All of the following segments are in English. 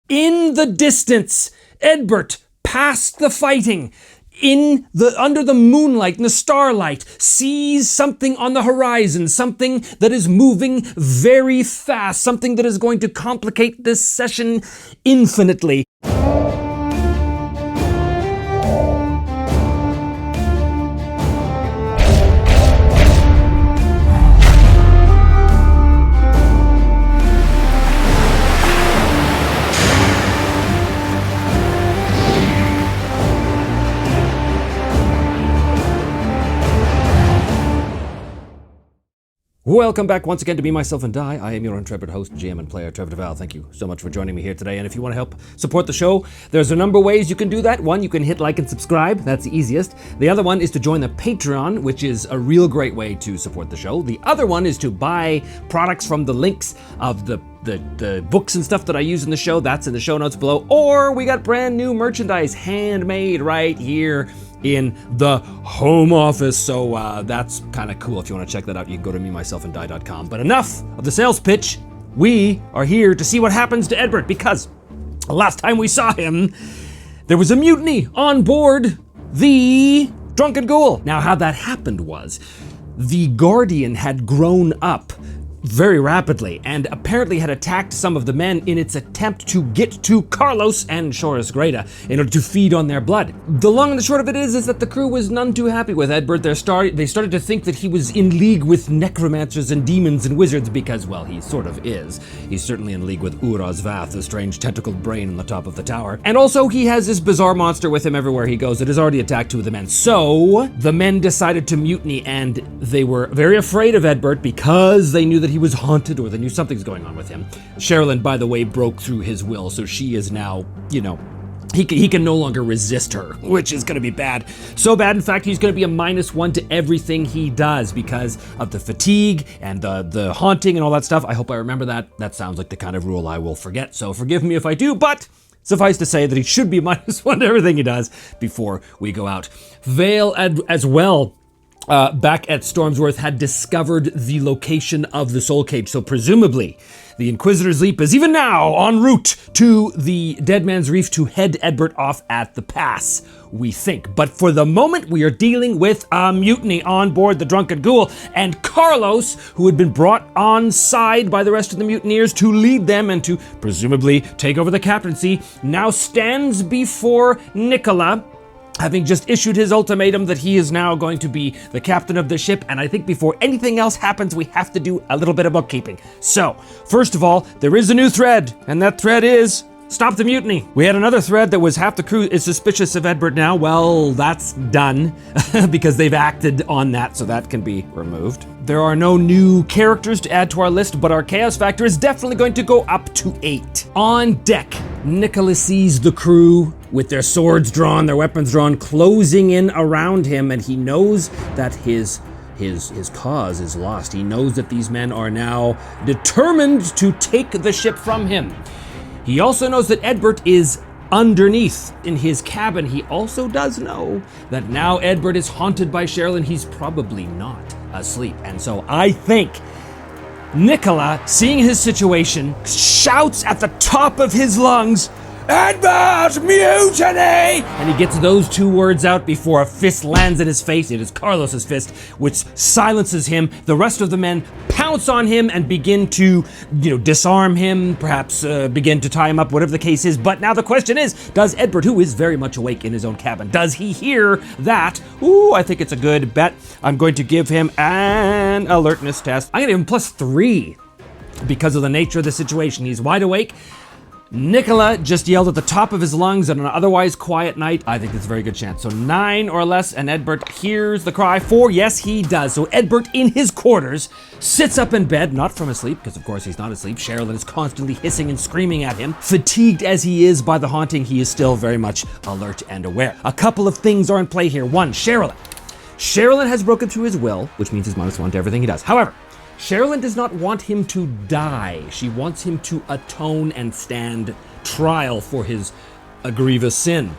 In the distance, Edbert, past the fighting, under the moonlight and the starlight, sees something on the horizon, something that is moving very fast, something that is going to complicate this session infinitely. Welcome back once again to Me, Myself, and Die. I am your intrepid host, GM and player, Trevor Devall. Thank you so much for joining me here today. And if you want to help support the show, there's a number of ways you can do that. One, you can hit like and subscribe. That's the easiest. The other one is to join the Patreon, which is a real great way to support the show. The other one is to buy products from the links of the books and stuff that I use in the show. That's in the show notes below. Or we got brand new merchandise, handmade right here in the home office, so that's kind of cool. If you want to check that out, you can go to memyselfanddie.com. But enough of the sales pitch. We are here to see what happens to Edbert, because last time we saw him, there was a mutiny on board the Drunken Ghoul. Now, how that happened was, the Guardian had grown up very rapidly and apparently had attacked some of the men in its attempt to get to Carlos and Shoris Greta in order to feed on their blood. The long and the short of it is that the crew was none too happy with Edbert. They started to think that he was in league with necromancers and demons and wizards because, well, he sort of is. He's certainly in league with Uraz Vath, the strange tentacled brain on the top of the tower. And also he has this bizarre monster with him everywhere he goes that has already attacked two of the men. So the men decided to mutiny, and they were very afraid of Edbert because they knew that he was haunted, or they knew something's going on with him. Sherilyn, by the way, broke through his will, so she is now, he can no longer resist her, which is going to be bad. So bad, in fact, he's going to be a -1 to everything he does because of the fatigue and the haunting and all that stuff. I hope I remember that. That sounds like the kind of rule I will forget, so forgive me if I do, but suffice to say that he should be -1 to everything he does before we go out. Vale as well, back at Stormsworth, had discovered the location of the Soul Cage, so presumably the Inquisitor's Leap is even now en route to the Dead Man's Reef to head Edbert off at the pass, we think. But for the moment, we are dealing with a mutiny on board the Drunken Ghoul, and Carlos, who had been brought on side by the rest of the mutineers to lead them and to presumably take over the captaincy, now stands before Nicola, having just issued his ultimatum that he is now going to be the captain of the ship. And I think before anything else happens, we have to do a little bit of bookkeeping. So, first of all, there is a new thread, and that thread is stop the mutiny. We had another thread that was half the crew is suspicious of Edbert now. Well, that's done because they've acted on that, so that can be removed. There are no new characters to add to our list, but our chaos factor is definitely going to go up to 8. On deck, Nicholas sees the crew with their swords drawn, their weapons drawn, closing in around him, and he knows that his cause is lost. He knows that these men are now determined to take the ship from him. He also knows that Edbert is underneath in his cabin. He also does know that now Edbert is haunted by Sherilyn. He's probably not asleep. And so I think Nicola, seeing his situation, shouts at the top of his lungs, "Edbert, mutiny!" And he gets those 2 words out before a fist lands in his face. It is Carlos's fist, which silences him. The rest of the men pounce on him and begin to, disarm him, perhaps begin to tie him up, whatever the case is. But now the question is, does Edbert, who is very much awake in his own cabin, does he hear that? Ooh, I think it's a good bet. I'm going to give him an alertness test. I'm going to give him +3 because of the nature of the situation. He's wide awake. Nicola just yelled at the top of his lungs on an otherwise quiet night. I think that's a very good chance. So 9 or less, and Edbert hears the cry. 4, yes, he does. So Edbert, in his quarters, sits up in bed, not from asleep, because of course he's not asleep. Sherilyn is constantly hissing and screaming at him. Fatigued as he is by the haunting, he is still very much alert and aware. A couple of things are in play here. 1, Sherilyn. Sherilyn has broken through his will, which means he's -1 to everything he does. However, Sherilyn does not want him to die. She wants him to atone and stand trial for his grievous sin.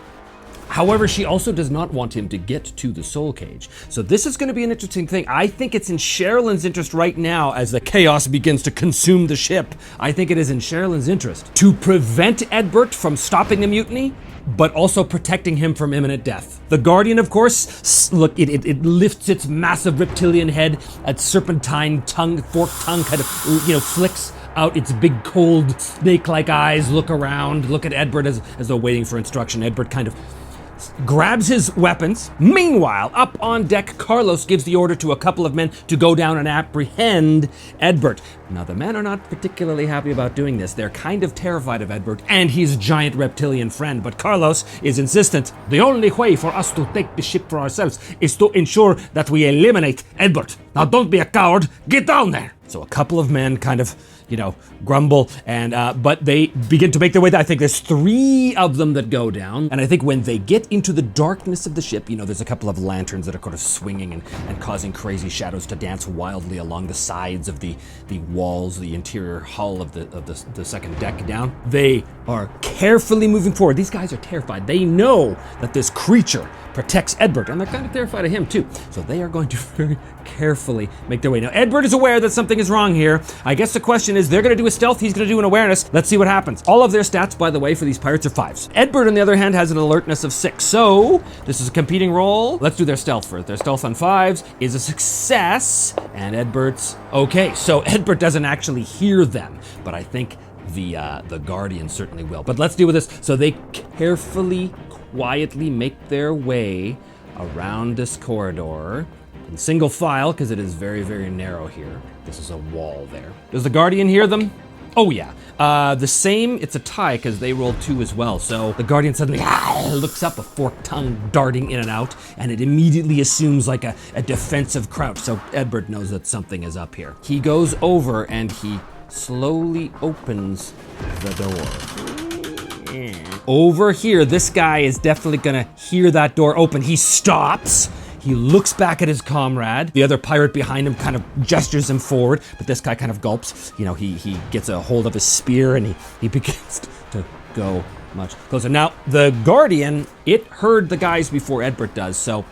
However, she also does not want him to get to the soul cage. So this is going to be an interesting thing. I think it's in Sherilyn's interest right now as the chaos begins to consume the ship. I think it is in Sherilyn's interest to prevent Edbert from stopping the mutiny, but also protecting him from imminent death. The Guardian, of course, look, it lifts its massive reptilian head, its serpentine tongue, forked tongue kind of, flicks out its big cold snake-like eyes, look around, look at Edbert as though waiting for instruction. Edbert kind of grabs his weapons. Meanwhile, up on deck, Carlos gives the order to a couple of men to go down and apprehend Edbert. Now, the men are not particularly happy about doing this. They're kind of terrified of Edbert and his giant reptilian friend, but Carlos is insistent. The only way for us to take the ship for ourselves is to ensure that we eliminate Edbert. Now, don't be a coward. Get down there. So a couple of men kind of, grumble, and but they begin to make their way down. I think there's 3 of them that go down, and I think when they get into the darkness of the ship, there's a couple of lanterns that are kind of swinging and causing crazy shadows to dance wildly along the sides of the walls, the interior hull of the second deck down. They are carefully moving forward. These guys are terrified. They know that this creature protects Edbert, and they're kind of terrified of him too. So they are going to very carefully make their way. Now, Edbert is aware that something is wrong here. I guess the question is, they're going to do a stealth, he's going to do an awareness. Let's see what happens. All of their stats, by the way, for these pirates are 5s. Edbert, on the other hand, has an alertness of 6. So this is a competing roll. Let's do their stealth first. Their stealth on 5s is a success, and Edbert's okay. So Edbert doesn't actually hear them, but I think the Guardian certainly will. But let's deal with this. So they carefully, quietly make their way around this corridor in single file, because it is very, very narrow here. This is a wall there. Does the Guardian hear them? Oh yeah. The same, it's a tie because they rolled 2 as well. So the Guardian suddenly looks up, a forked tongue darting in and out, and it immediately assumes like a defensive crouch. So Edbert knows that something is up here. He goes over and he slowly opens the door. Over here, this guy is definitely gonna hear that door open. He stops. He looks back at his comrade. The other pirate behind him kind of gestures him forward, but this guy kind of gulps. He gets a hold of his spear and he begins to go much closer. Now, the Guardian, it heard the guys before Edbert does, so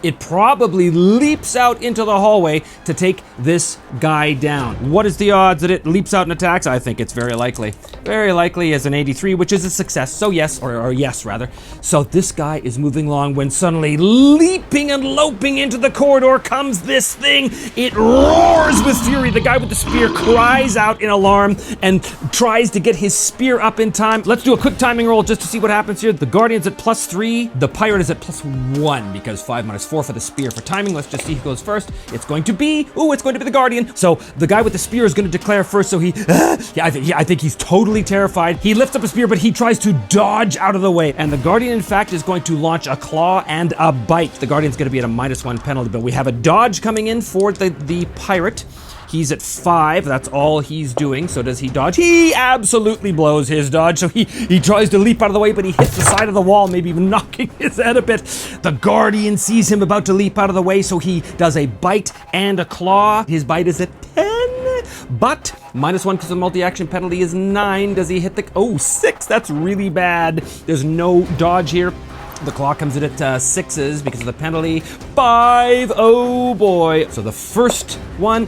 it probably leaps out into the hallway to take this guy down. What is the odds that it leaps out and attacks? I think it's very likely. Very likely is an 83, which is a success. So yes, or yes rather. So this guy is moving along when suddenly leaping and loping into the corridor comes this thing. It roars with fury. The guy with the spear cries out in alarm and tries to get his spear up in time. Let's do a quick timing roll just to see what happens here. The Guardian's at +3. The pirate is at +1 because 5 minus 4 for the spear. For timing, let's just see who goes first. It's going to be the Guardian. So the guy with the spear is going to declare first. So I think he's totally terrified. He lifts up a spear, but he tries to dodge out of the way. And the Guardian, in fact, is going to launch a claw and a bite. The Guardian's going to be at a -1 penalty, but we have a dodge coming in for the pirate. He's at 5, that's all he's doing. So does he dodge? He absolutely blows his dodge. So he tries to leap out of the way, but he hits the side of the wall, maybe even knocking his head a bit. The Guardian sees him about to leap out of the way, so he does a bite and a claw. His bite is at 10, but -1 because the multi-action penalty is 9. Does he hit the, 6, that's really bad. There's no dodge here. The claw comes in at 6s because of the penalty. 5, oh boy. So the first one,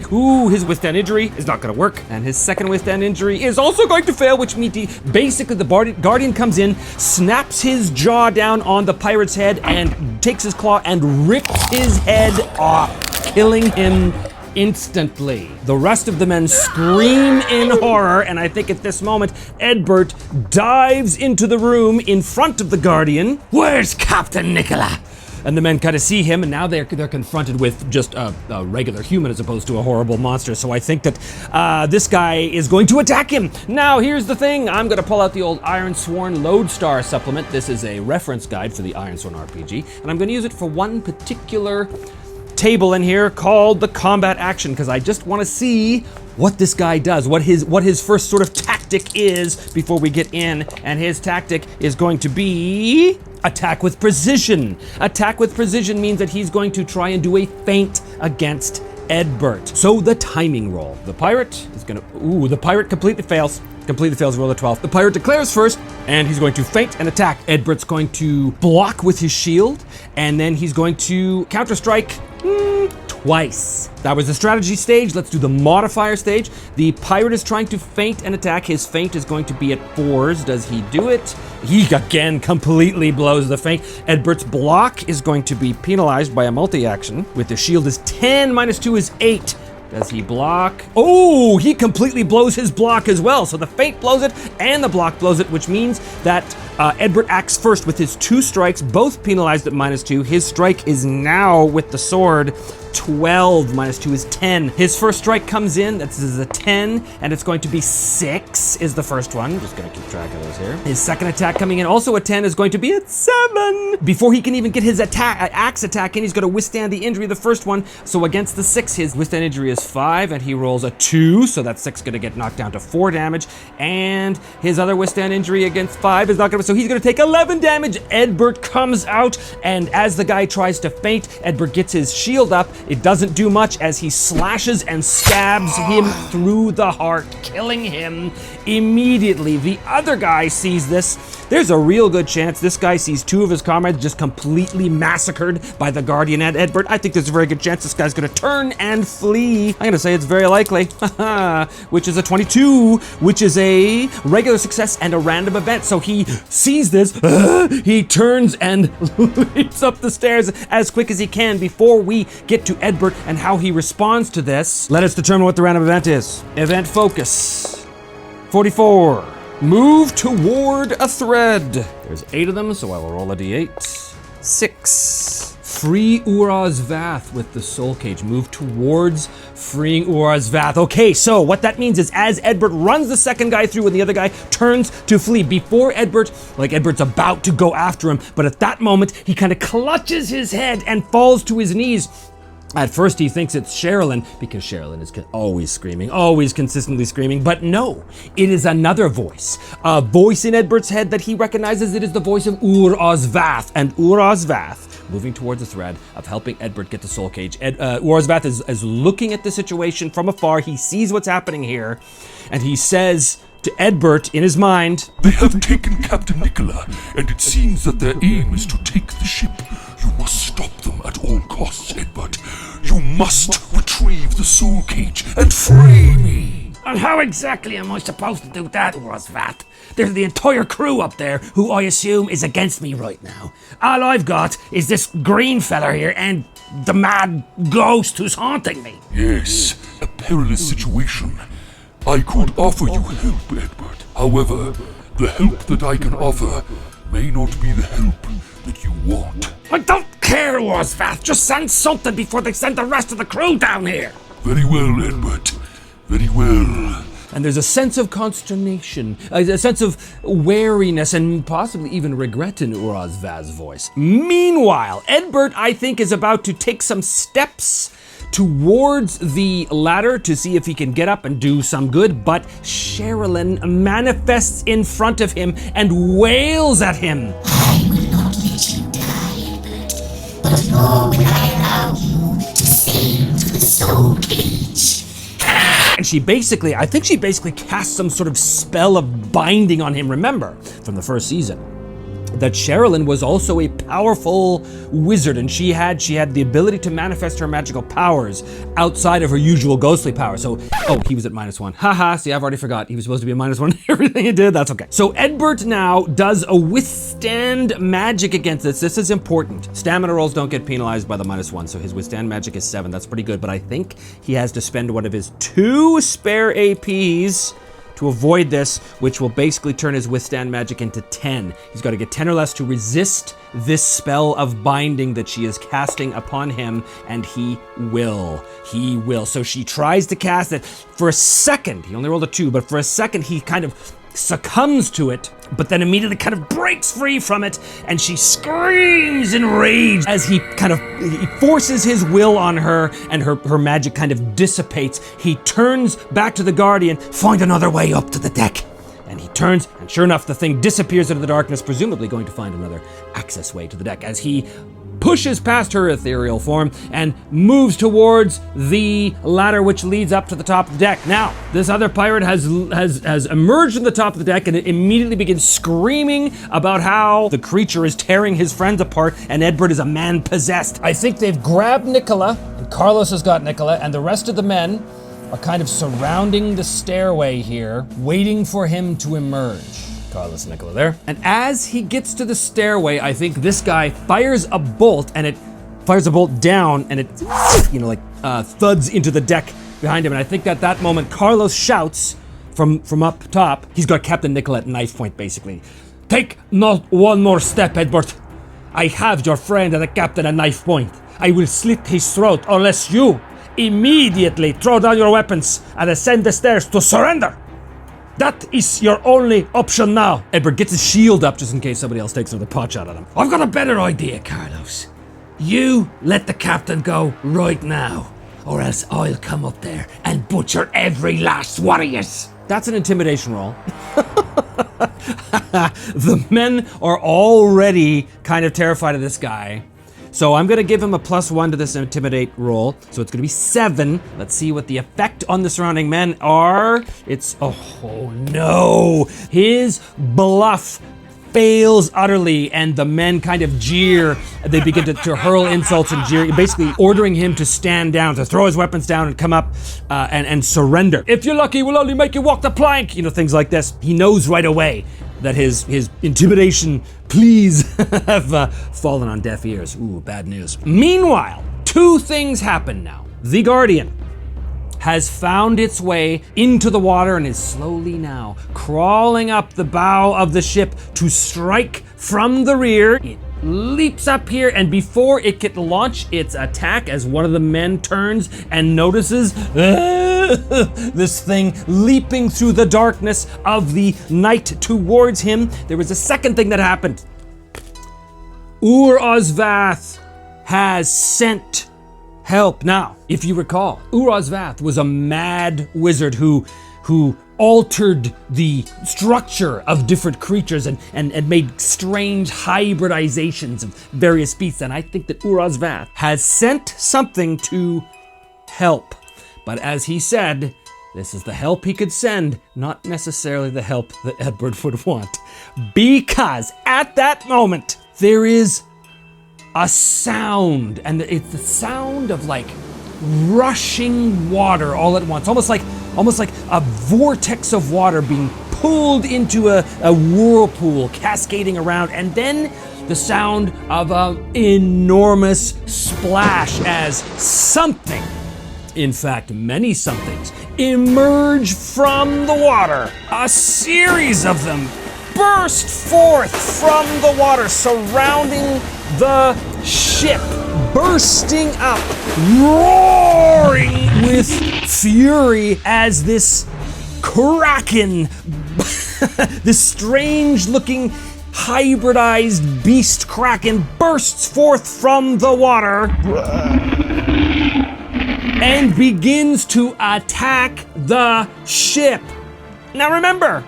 his withstand injury is not gonna work. And his second withstand injury is also going to fail, which means basically the Guardian comes in, snaps his jaw down on the pirate's head and takes his claw and rips his head off, killing him instantly. The rest of the men scream in horror, and I think at this moment, Edbert dives into the room in front of the Guardian. Where's Captain Nicola? And the men kind of see him, and now they're confronted with just a regular human as opposed to a horrible monster. So I think that this guy is going to attack him. Now, here's the thing. I'm going to pull out the old Ironsworn Lodestar supplement. This is a reference guide for the Ironsworn RPG, and I'm going to use it for one particular table in here called the combat action, because I just want to see what this guy does, what his first sort of tactic is before we get in. And his tactic is going to be attack with precision. Attack with precision means that he's going to try and do a feint against Edbert. So the timing roll. The pirate is gonna, the pirate completely fails, roll a 12. The pirate declares first, And he's going to feint and attack. Edbert's going to block with his shield, and then he's going to counter-strike twice. That was the strategy stage. Let's do the modifier stage. The pirate is trying to feint and attack. His feint is going to be at 4s. Does he do it? He again completely blows the feint. Edbert's block is going to be penalized by a multi-action. With the shield is 10, minus 2 is 8. Does he block? Oh, he completely blows his block as well. So the feint blows it and the block blows it, which means that Edbert acts first with his 2 strikes, both penalized at minus 2. His strike is now with the sword 12, minus 2 is 10. His first strike comes in, this is a 10, and it's going to be 6 is the first one. Just gonna keep track of those here. His second attack coming in, also a 10, is going to be at 7. Before he can even get his axe attack in, he's gonna withstand the injury of the first one. So against the 6, his withstand injury is 5, and he rolls a 2, so that 6 gonna get knocked down to 4 damage. And his other withstand injury against 5 is not gonna, so he's gonna take 11 damage. Edbert comes out, and as the guy tries to feint, Edbert gets his shield up. It doesn't do much as he slashes and stabs him through the heart, killing him immediately. The other guy sees this. There's a real good chance this guy sees 2 of his comrades just completely massacred by the Guardian and Edbert. I think there's a very good chance this guy's gonna turn and flee. I'm gonna say it's very likely, which is a 22, which is a regular success and a random event. So he sees this, he turns and leaps up the stairs as quick as he can. Before we get to Edbert and how he responds to this, let us determine what the random event is. Event focus, 44. Move toward a thread. There's 8 of them, so I will roll a d8. 6. Free Uraz Vath with the soul cage. Move towards freeing Uraz Vath. Okay, so what that means is as Edbert runs the second guy through and the other guy turns to flee, before Edbert's about to go after him, but at that moment, he kind of clutches his head and falls to his knees. At first he thinks it's Sherilyn, because Sherilyn is always screaming, always consistently screaming, but no, it is another voice. A voice in Edbert's head that he recognizes. It is the voice of Uraz Vath, and Uraz Vath, moving towards the thread of helping Edbert get the soul cage. Uraz Vath is looking at the situation from afar. He sees what's happening here, and he says to Edbert in his mind, "They have taken Captain Nicola, and it seems that their aim is to take the ship. You must stop them at all costs, Edbert. You must retrieve the soul cage and free me." And how exactly am I supposed to do that, Rosvat? There's the entire crew up there who I assume is against me right now. All I've got is this green fella here and the mad ghost who's haunting me. Yes, a perilous situation. I could offer you help, Edbert. However, the help that I can offer may not be the help that you want. I don't care, Rosvat. Just send something before they send the rest of the crew down here. Very well, Edbert. Very well. And there's a sense of consternation, a sense of wariness, and possibly even regret in Uraz Vath's voice. Meanwhile, Edbert, I think, is about to take some steps towards the ladder to see if he can get up and do some good, but Sherilyn manifests in front of him and wails at him. "I will not let you die, Edbert, but nor will I allow you to sail to the soul cage." And I think she basically cast some sort of spell of binding on him. Remember, from the first season, that Sherilyn was also a powerful wizard, and she had the ability to manifest her magical powers outside of her usual ghostly power. So, he was at -1. Haha, see, I've already forgot. He was supposed to be a -1. Everything he did, that's okay. So Edbert now does a withstand magic against this. This is important. Stamina rolls don't get penalized by the -1, so his withstand magic is 7. That's pretty good, but I think he has to spend one of his 2 spare APs to avoid this, which will basically turn his withstand magic into 10. He's got to get 10 or less to resist this spell of binding that she is casting upon him, and he will. He will. So she tries to cast it. For a second, he only rolled a 2, but for a second he kind of succumbs to it, but then immediately kind of breaks free from it, and she screams in rage as he forces his will on her, and her magic kind of dissipates. He turns back to the Guardian, "Find another way up to the deck." And he turns, and sure enough, the thing disappears into the darkness, presumably going to find another access way to the deck. As he pushes past her ethereal form and moves towards the ladder which leads up to the top of the deck. Now, this other pirate has emerged from the top of the deck and it immediately begins screaming about how the creature is tearing his friends apart and Edward is a man possessed. I think they've grabbed Nicola, and Carlos has got Nicola, and the rest of the men are kind of surrounding the stairway here, waiting for him to emerge. Carlos and Nicola there. And as he gets to the stairway, I think this guy fires a bolt, and it fires a bolt down, and it, thuds into the deck behind him. And I think at that moment, Carlos shouts from up top. He's got Captain Nicola at knife point, basically. Take not one more step, Edward. I have your friend and the captain at knife point. I will slit his throat unless you immediately throw down your weapons and ascend the stairs to surrender. That is your only option now. Edward gets his shield up just in case somebody else takes another pot shot at him. I've got a better idea, Carlos. You let the captain go right now, or else I'll come up there and butcher every last one of yous. That's an intimidation roll. The men are already kind of terrified of this guy. So I'm gonna give him a +1 to this intimidate roll. So it's gonna be 7. Let's see what the effect on the surrounding men are. It's, oh no. His bluff fails utterly and the men kind of jeer. They begin to hurl insults and jeer, basically ordering him to stand down, to throw his weapons down and come up and surrender. If you're lucky, we'll only make you walk the plank. Things like this. He knows right away that his intimidation pleas have fallen on deaf ears. Ooh, bad news. Meanwhile, 2 things happen now. The Guardian has found its way into the water and is slowly now crawling up the bow of the ship to strike from the rear. It leaps up here, and before it can launch its attack, as one of the men turns and notices this thing leaping through the darkness of the night towards him, there was a second thing that happened. Ur-Ozvath has sent help. Now, if you recall, Ur-Ozvath was a mad wizard who altered the structure of different creatures and made strange hybridizations of various beasts. And I think that Ur-Ozvath has sent something to help. But as he said, this is the help he could send, not necessarily the help that Edward would want. Because at that moment, there is a sound, and it's the sound of like rushing water all at once, almost like a vortex of water being pulled into a whirlpool, cascading around, and then the sound of an enormous splash as something, in fact many somethings, emerge from the water. A series of them burst forth from the water, surrounding the ship, bursting up, roaring with fury as this kraken, this strange-looking hybridized beast kraken bursts forth from the water and begins to attack the ship. Now remember,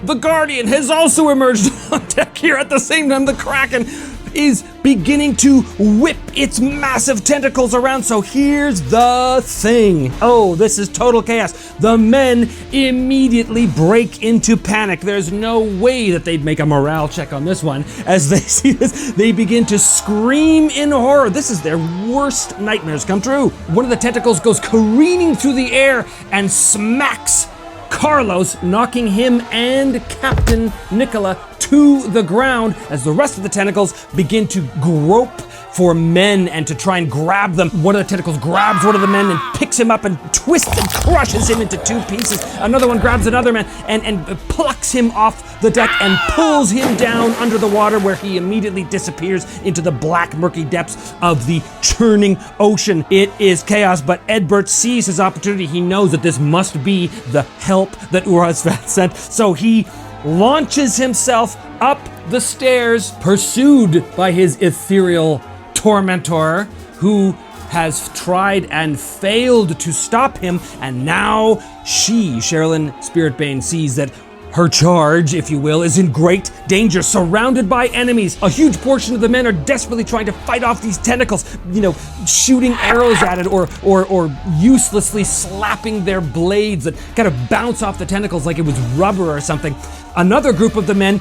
the Guardian has also emerged on deck here at the same time. The Kraken is beginning to whip its massive tentacles around. So here's the thing. Oh, this is total chaos. The men immediately break into panic. There's no way that they'd make a morale check on this one. As they see this, they begin to scream in horror. This is their worst nightmares come true. One of the tentacles goes careening through the air and smacks Carlos, knocking him and Captain Nicola to the ground as the rest of the tentacles begin to grope for men and to try and grab them. One of the tentacles grabs one of the men and picks him up and twists and crushes him into 2 pieces. Another one grabs another man and plucks him off the deck and pulls him down under the water, where he immediately disappears into the black, murky depths of the churning ocean. It is chaos, but Edbert sees his opportunity. He knows that this must be the help that Ur-Ozvath sent, so he launches himself up the stairs, pursued by his ethereal tormentor, who has tried and failed to stop him. And now she, Sherilyn Spiritbane, sees that Her charge, if you will, is in great danger, surrounded by enemies. A huge portion of the men are desperately trying to fight off these tentacles, shooting arrows at it or uselessly slapping their blades that kind of bounce off the tentacles like it was rubber or something. Another group of the men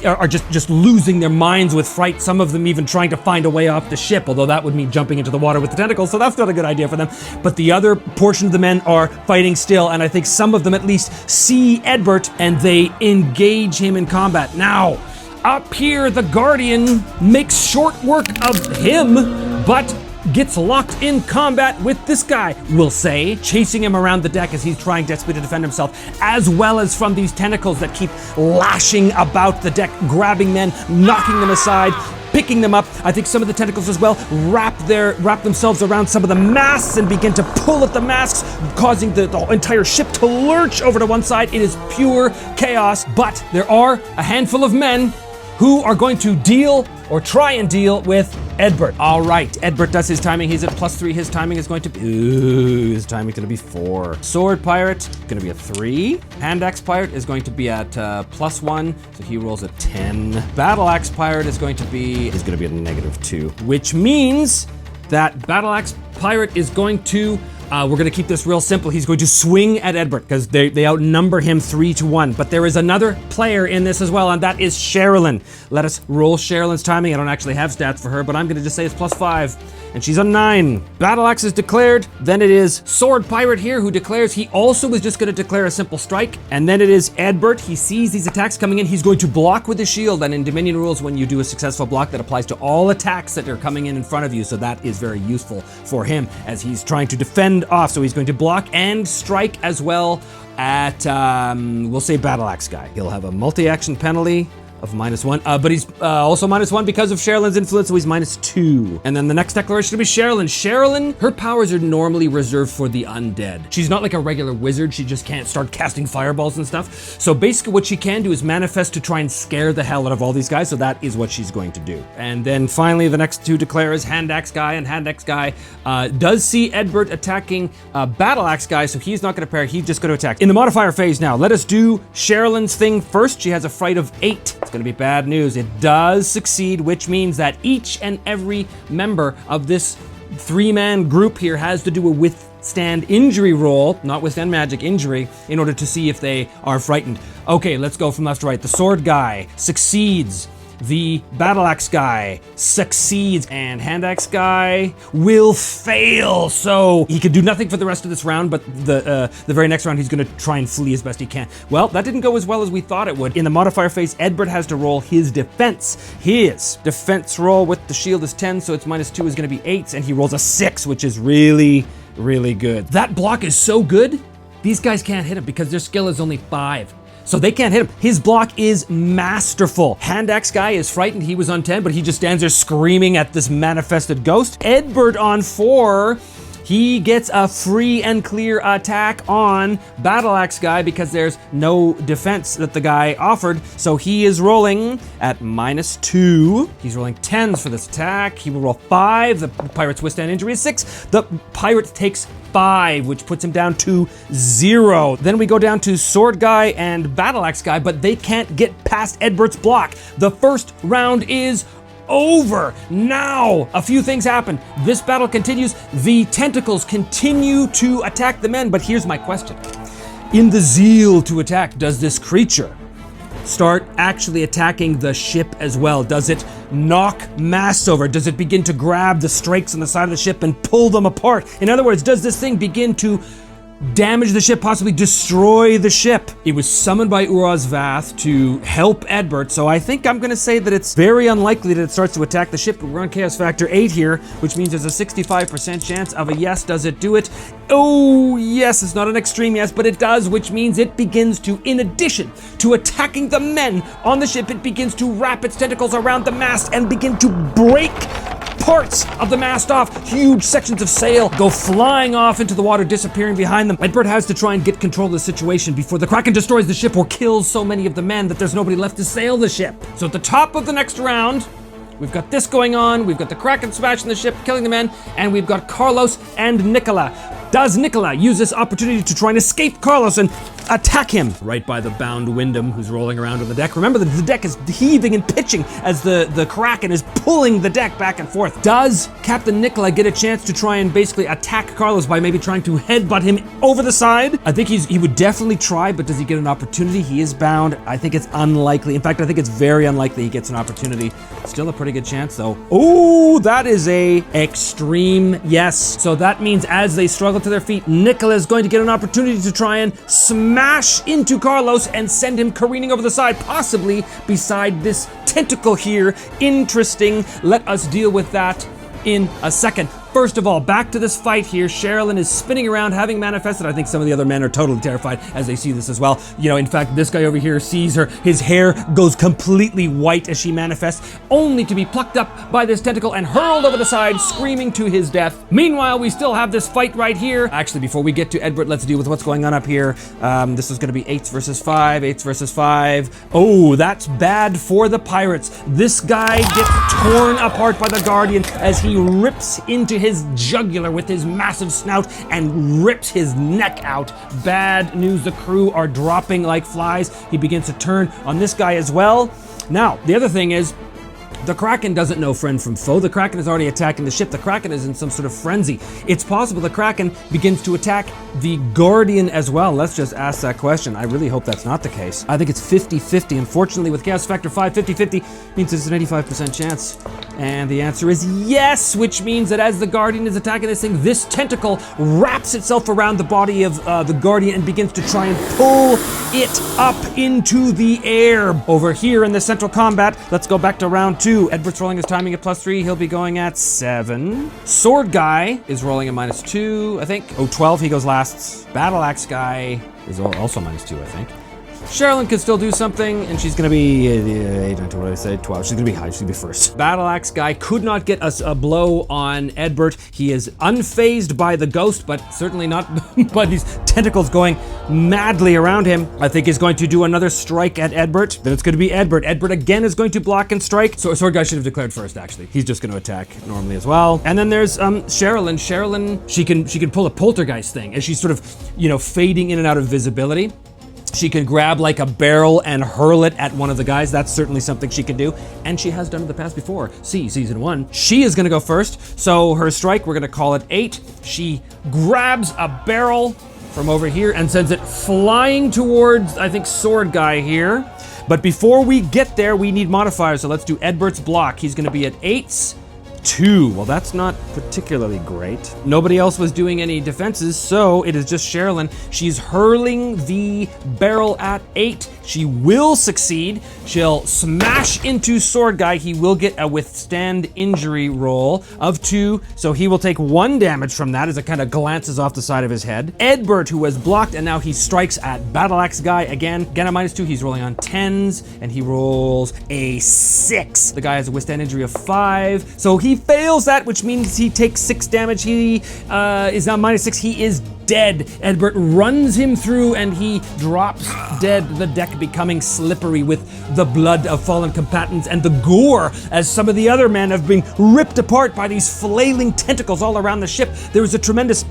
are just losing their minds with fright, some of them even trying to find a way off the ship, although that would mean jumping into the water with the tentacles, so that's not a good idea for them. But the other portion of the men are fighting still, and I think some of them at least see Edbert, and they engage him in combat. Now, up here, the Guardian makes short work of him, but gets locked in combat with this guy, we'll say, chasing him around the deck as he's trying desperately to defend himself, as well as from these tentacles that keep lashing about the deck, grabbing men, knocking them aside, picking them up. I think some of the tentacles as well wrap themselves around some of the masts and begin to pull at the masts, causing the entire ship to lurch over to one side. It is pure chaos, but there are a handful of men who are going to deal or try and deal with Edbert. All right, Edbert does his timing. He's at +3. His timing is going to be, his timing's going to be 4. Sword Pirate, going to be a 3. Hand Axe Pirate is going to be at +1, so he rolls a 10. Battle Axe Pirate is going to be at -2, which means that Battle Axe Pirate is going to we're going to keep this real simple. He's going to swing at Edbert because they outnumber him 3-1. But there is another player in this as well, and that is Sherilyn. Let us roll Sherilyn's timing. I don't actually have stats for her, but I'm going to just say it's +5. And she's on 9. Battle Axe is declared. Then it is Sword Pirate here who declares he also was just going to declare a simple strike. And then it is Edbert. He sees these attacks coming in. He's going to block with his shield. And in Dominion rules, when you do a successful block, that applies to all attacks that are coming in front of you. So that is very useful for him as he's trying to defend off. So he's going to block and strike as well at, we'll say Battle Axe guy. He'll have a multi-action penalty of -1, but he's also -1 because of Sherilyn's influence, so he's -2. And then the next declaration will be Sherilyn. Sherilyn, her powers are normally reserved for the undead. She's not like a regular wizard. She just can't start casting fireballs and stuff. So basically what she can do is manifest to try and scare the hell out of all these guys, so that is what she's going to do. And then finally, the next two declares Hand Axe Guy, and Hand Axe Guy does see Edbert attacking Battle Axe Guy, so he's not going to pair, he's just going to attack. In the modifier phase now, let us do Sherilyn's thing first. She has a fright of 8. It's going to be bad news. It does succeed, which means that each and every member of this 3-man group here has to do a withstand injury roll, not withstand magic, injury, in order to see if they are frightened. Okay, let's go from left to right. The sword guy succeeds. The battle axe guy succeeds, and hand axe guy will fail. So he could do nothing for the rest of this round, but the very next round he's going to try and flee as best he can. Well, that didn't go as well as we thought it would. In the modifier phase, Edbert has to roll his defense. His defense roll with the shield is 10, so its -2 is going to be 8, and he rolls a 6, which is really, really good. That block is so good, these guys can't hit him because their skill is only 5. So they can't hit him. His block is masterful. Hand axe guy is frightened. He was on 10, but he just stands there screaming at this manifested ghost. Edbert on 4. He gets a free and clear attack on Battle Axe guy because there's no defense that the guy offered. So he is rolling at -2. He's rolling 10s for this attack. He will roll 5. The pirate's withstand injury is 6. The pirate takes 5, which puts him down to 0. Then we go down to Sword Guy and Battle Axe Guy, but they can't get past Edbert's block. The first round is over. Now, a few things happen. This battle continues. The tentacles continue to attack the men, but here's my question. In the zeal to attack, does this creature start actually attacking the ship as well? Does it knock masts over? Does it begin to grab the strakes on the side of the ship and pull them apart? In other words, does this thing begin to damage the ship, possibly destroy the ship? It was summoned by Urazvath to help Edbert, so I think I'm going to say that it's very unlikely that it starts to attack the ship, but we're on Chaos Factor 8 here, which means there's a 65% chance of a yes. Does it do it? Oh, yes, it's not an extreme yes, but it does, which means it begins to, in addition to attacking the men on the ship, it begins to wrap its tentacles around the mast and begin to break parts of the mast off. Huge sections of sail go flying off into the water, disappearing behind them. Edbert has to try and get control of the situation before the Kraken destroys the ship or kills so many of the men that there's nobody left to sail the ship. So at the top of the next round, we've got this going on. We've got the Kraken smashing the ship, killing the men, and we've got Carlos and Nicola. Does Nicola use this opportunity to try and escape Carlos and attack him right by the bound Wyndham, who's rolling around on the deck. Remember, the deck is heaving and pitching as the Kraken is pulling the deck back and forth. Does Captain Nicola get a chance to try and basically attack Carlos by maybe trying to headbutt him over the side? I think he would definitely try, but does he get an opportunity? He is bound. I think it's unlikely. In fact, I think it's very unlikely he gets an opportunity. Still a pretty good chance, though. Oh, that is a extreme yes. So that means as they struggle to their feet, Nicola is going to get an opportunity to try and smash into Carlos and send him careening over the side, possibly beside this tentacle here. Interesting. Let us deal with that in a second. First of all, back to this fight here. Sherilyn is spinning around, having manifested. I think some of the other men are totally terrified as they see this as well. You know, in fact, this guy over here sees her. His hair goes completely white as she manifests, only to be plucked up by this tentacle and hurled over the side, screaming to his death. Meanwhile, we still have this fight right here. Actually, before we get to Edward, let's deal with what's going on up here. This is going to be 8s versus 5, 8s versus 5. Oh, that's bad for the pirates. This guy gets torn apart by the Guardian as he rips into his jugular with his massive snout and rips his neck out. Bad news, the crew are dropping like flies. He begins to turn on this guy as well. Now, the other thing is, the Kraken doesn't know friend from foe. The Kraken is already attacking the ship. The Kraken is in some sort of frenzy. It's possible the Kraken begins to attack the Guardian as well. Let's just ask that question. I really hope that's not the case. I think it's 50-50. Unfortunately, with Chaos Factor 5, 50-50 means there's an 85% chance. And the answer is yes, which means that as the Guardian is attacking this thing, this tentacle wraps itself around the body of the Guardian and begins to try and pull it up into the air. Over here in the central combat, let's go back to round 2. Edward's rolling his timing at +3. He'll be going at 7. Sword guy is rolling at -2, I think. Oh, 12, he goes last. Battle axe guy is also -2, I think. Sherilyn can still do something, and she's gonna be 8, 9, 10, what did I say? 12. She's gonna be high. She's gonna be first. Battle axe guy could not get us a blow on Edbert. He is unfazed by the ghost, but certainly not by these tentacles going madly around him. I think he's going to do another strike at Edbert. Then it's going to be Edbert. Edbert again is going to block and strike. So sword guy should have declared first. Actually, he's just going to attack normally as well. And then there's Sherilyn. Sherilyn, she can pull a poltergeist thing as she's sort of fading in and out of visibility. She can grab like a barrel and hurl it at one of the guys. That's certainly something she can do. And she has done in the past before. See, season 1. She is gonna go first. So her strike, we're gonna call it 8. She grabs a barrel from over here and sends it flying towards, I think, sword guy here. But before we get there, we need modifiers. So let's do Edbert's block. He's gonna be at 8s. 2. Well, that's not particularly great. Nobody else was doing any defenses, so it is just Sherilyn. She's hurling the barrel at 8. She will succeed. She'll smash into sword guy. He will get a withstand injury roll of 2, so he will take 1 damage from that as it kind of glances off the side of his head. Edbert, who was blocked, and now he strikes at battle axe guy again. Again at -2. He's rolling on 10s, and he rolls a 6. The guy has a withstand injury of 5, so he fails that, which means he takes 6 damage. He is now -6. He is dead. Edbert runs him through and he drops dead, the deck becoming slippery with the blood of fallen combatants and the gore as some of the other men have been ripped apart by these flailing tentacles all around the ship. There is a tremendous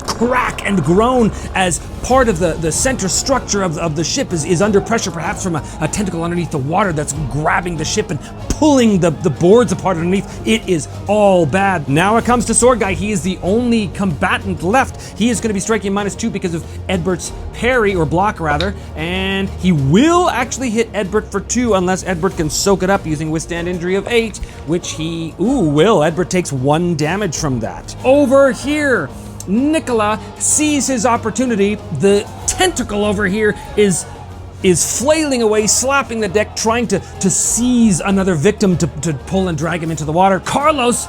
crack and groan as part of the center structure of the ship is under pressure, perhaps from a tentacle underneath the water that's grabbing the ship and pulling the boards apart underneath. It is all bad. Now it comes to sword guy. He is the only combatant left. He is going to be striking -2 because of Edbert's parry, or block rather, and he will actually hit Edbert for 2 unless Edbert can soak it up using withstand injury of 8, which he will. Edbert takes 1 damage from that. Over here, Nicola sees his opportunity. The tentacle over here is flailing away, slapping the deck, trying to seize another victim to pull and drag him into the water. Carlos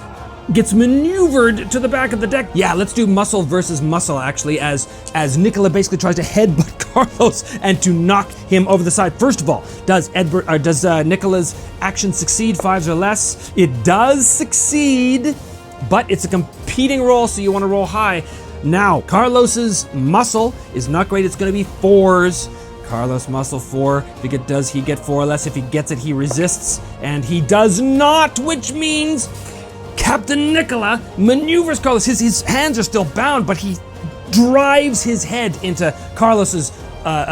gets maneuvered to the back of the deck. Yeah, let's do muscle versus muscle, actually, as Nicola basically tries to headbutt Carlos and to knock him over the side. First of all, does Nicola's action succeed? 5s or less? It does succeed, but it's a competing roll, so you want to roll high. Now, Carlos's muscle is not great. It's going to be 4s. Carlos muscle 4. Does he get 4 or less? If he gets it, he resists, and he does not, which means Captain Nicola maneuvers Carlos. His hands are still bound, but he drives his head into Carlos's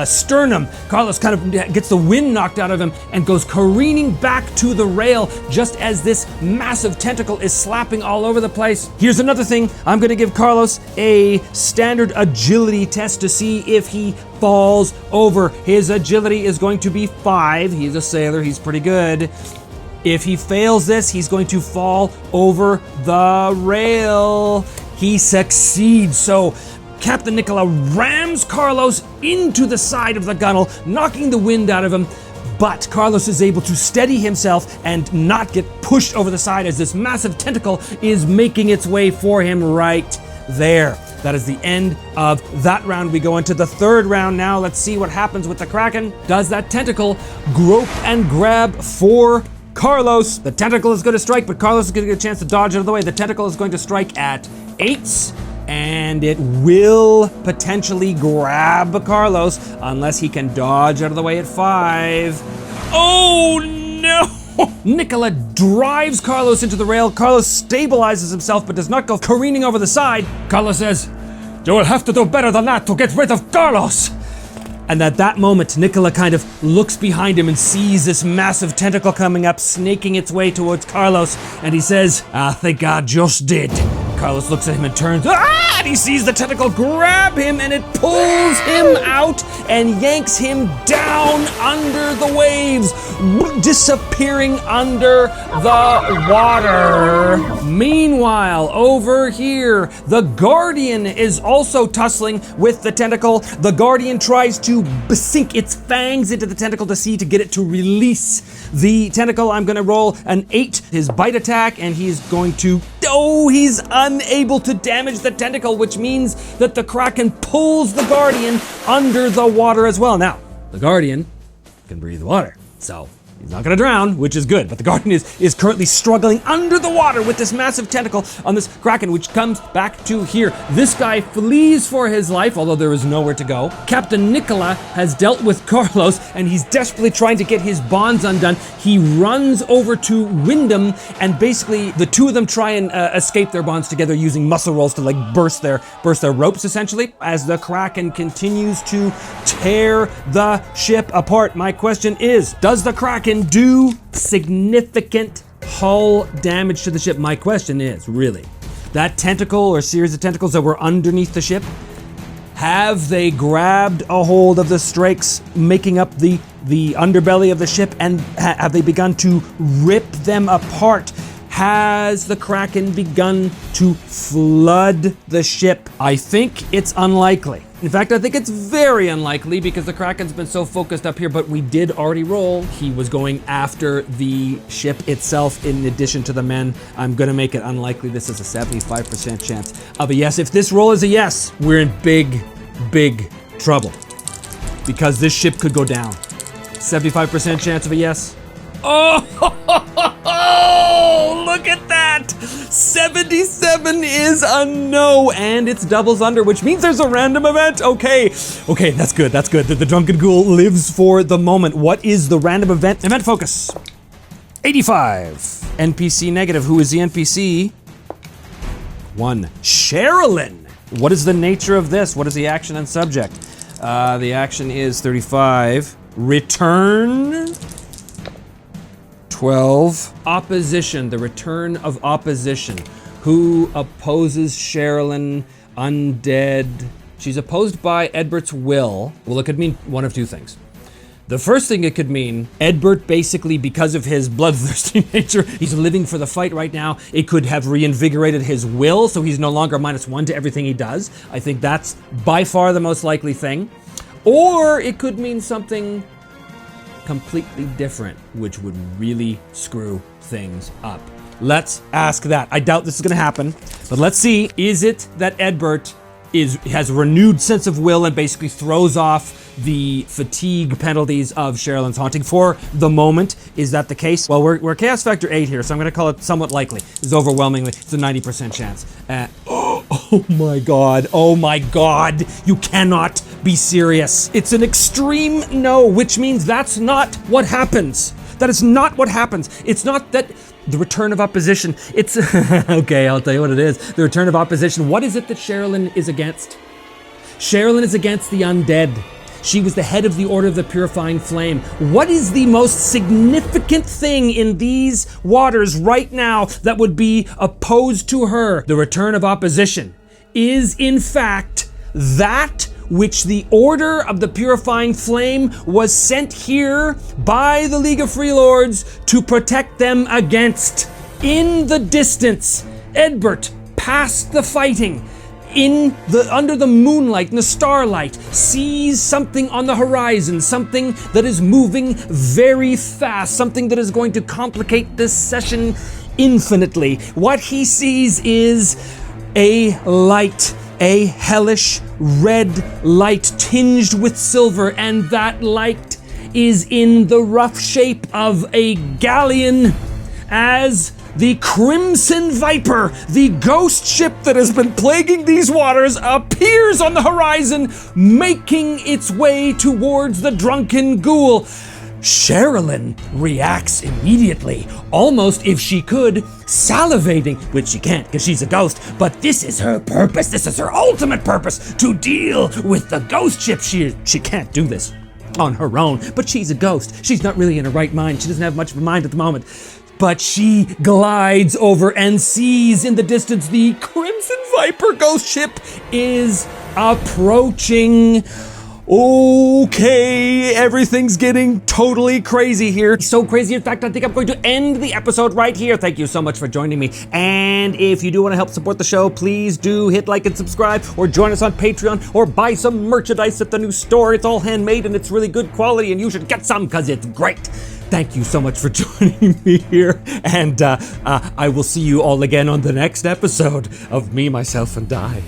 sternum. Carlos kind of gets the wind knocked out of him and goes careening back to the rail just as this massive tentacle is slapping all over the place. Here's another thing. I'm going to give Carlos a standard agility test to see if he falls over. His agility is going to be 5. He's a sailor. He's pretty good. If he fails this, he's going to fall over the rail. He succeeds. So Captain Nicola rams Carlos into the side of the gunnel, knocking the wind out of him. But Carlos is able to steady himself and not get pushed over the side as this massive tentacle is making its way for him right there. That is the end of that round. We go into the third round now. Let's see what happens with the Kraken. Does that tentacle grope and grab for Carlos? The tentacle is going to strike, but Carlos is going to get a chance to dodge out of the way. The tentacle is going to strike at 8, and it will potentially grab Carlos unless he can dodge out of the way at 5. Oh no! Nicola drives Carlos into the rail. Carlos stabilizes himself but does not go careening over the side. Carlos says, "You will have to do better than that to get rid of Carlos." And at that moment, Nicola kind of looks behind him and sees this massive tentacle coming up, snaking its way towards Carlos, and he says, "I think I just did." Carlos looks at him and turns, and he sees the tentacle grab him, and it pulls him out and yanks him down under the waves, disappearing under the water. Meanwhile, over here, the Guardian is also tussling with the tentacle. The Guardian tries to sink its fangs into the tentacle to get it to release the tentacle. I'm going to roll an 8, his bite attack, and he's going to... Oh, he's unable to damage the tentacle, which means that the Kraken pulls the Guardian under the water as well. Now, the Guardian can breathe water, so he's not going to drown, which is good, but the Guardian is currently struggling under the water with this massive tentacle on this Kraken, which comes back to here. This guy flees for his life, although there is nowhere to go. Captain Nicola has dealt with Carlos, and he's desperately trying to get his bonds undone. He runs over to Wyndham, and basically the two of them try and escape their bonds together using muscle rolls to burst their ropes, essentially, as the Kraken continues to tear the ship apart. My question is, does the Kraken do significant hull damage to the ship? My question is, really, that tentacle or series of tentacles that were underneath the ship, have they grabbed a hold of the strakes making up the underbelly of the ship, and have they begun to rip them apart? Has the Kraken begun to flood the ship? I think it's unlikely. In fact, I think it's very unlikely because the Kraken's been so focused up here, but we did already roll. He was going after the ship itself in addition to the men. I'm gonna make it unlikely. This is a 75% chance of a yes. If this roll is a yes, we're in big, big trouble because this ship could go down. 75% chance of a yes. Oh, look at that! 77 is a no, and it's doubles under, which means there's a random event. Okay, that's good. The Drunken Ghoul lives for the moment. What is the random event? Event focus. 85. NPC negative. Who is the NPC? 1. Sherilyn. What is the nature of this? What is the action and subject? The action is 35. Return. 12. Opposition, the return of opposition. Who opposes Sherilyn? Undead. She's opposed by Edbert's will. Well, it could mean one of two things. The first thing it could mean, Edbert basically, because of his bloodthirsty nature, he's living for the fight right now. It could have reinvigorated his will, so he's no longer -1 to everything he does. I think that's by far the most likely thing. Or it could mean something completely different, which would really screw things up. Let's ask that. I doubt this is gonna happen, but let's see. Is it that Edbert has a renewed sense of will and basically throws off the fatigue penalties of Sherilyn's haunting for the moment? Is that the case? Well, we're chaos factor 8 here, so I'm gonna call it somewhat likely. It's overwhelmingly, it's a 90% chance. Oh my god, you cannot be serious. It's an extreme no, which means that's not what happens. That is not what happens. It's not that the return of opposition, it's, okay, I'll tell you what it is. The return of opposition, what is it that Sherilyn is against? Sherilyn is against the undead. She was the head of the Order of the Purifying Flame. What is the most significant thing in these waters right now that would be opposed to her? The return of opposition is, in fact, that which the Order of the Purifying Flame was sent here by the League of Free Lords to protect them against. In the distance, Edbert, past the fighting, under the moonlight and the starlight, sees something on the horizon, something that is moving very fast, something that is going to complicate this session infinitely. What he sees is a light, a hellish red light tinged with silver, and that light is in the rough shape of a galleon as the Crimson Viper, the ghost ship that has been plaguing these waters, appears on the horizon, making its way towards the drunken ghoul. Sherilyn reacts immediately, almost, if she could, salivating, which she can't because she's a ghost, but this is her purpose, this is her ultimate purpose, to deal with the ghost ship. She can't do this on her own, but she's a ghost. She's not really in her right mind. She doesn't have much of a mind at the moment. But she glides over and sees in the distance the Crimson Viper ghost ship is approaching. Okay, everything's getting totally crazy here. So crazy, in fact, I think I'm going to end the episode right here. Thank you so much for joining me. And if you do want to help support the show, please do hit like and subscribe, or join us on Patreon, or buy some merchandise at the new store. It's all handmade and it's really good quality, and you should get some because it's great. Thank you so much for joining me here, and I will see you all again on the next episode of Me, Myself, and I.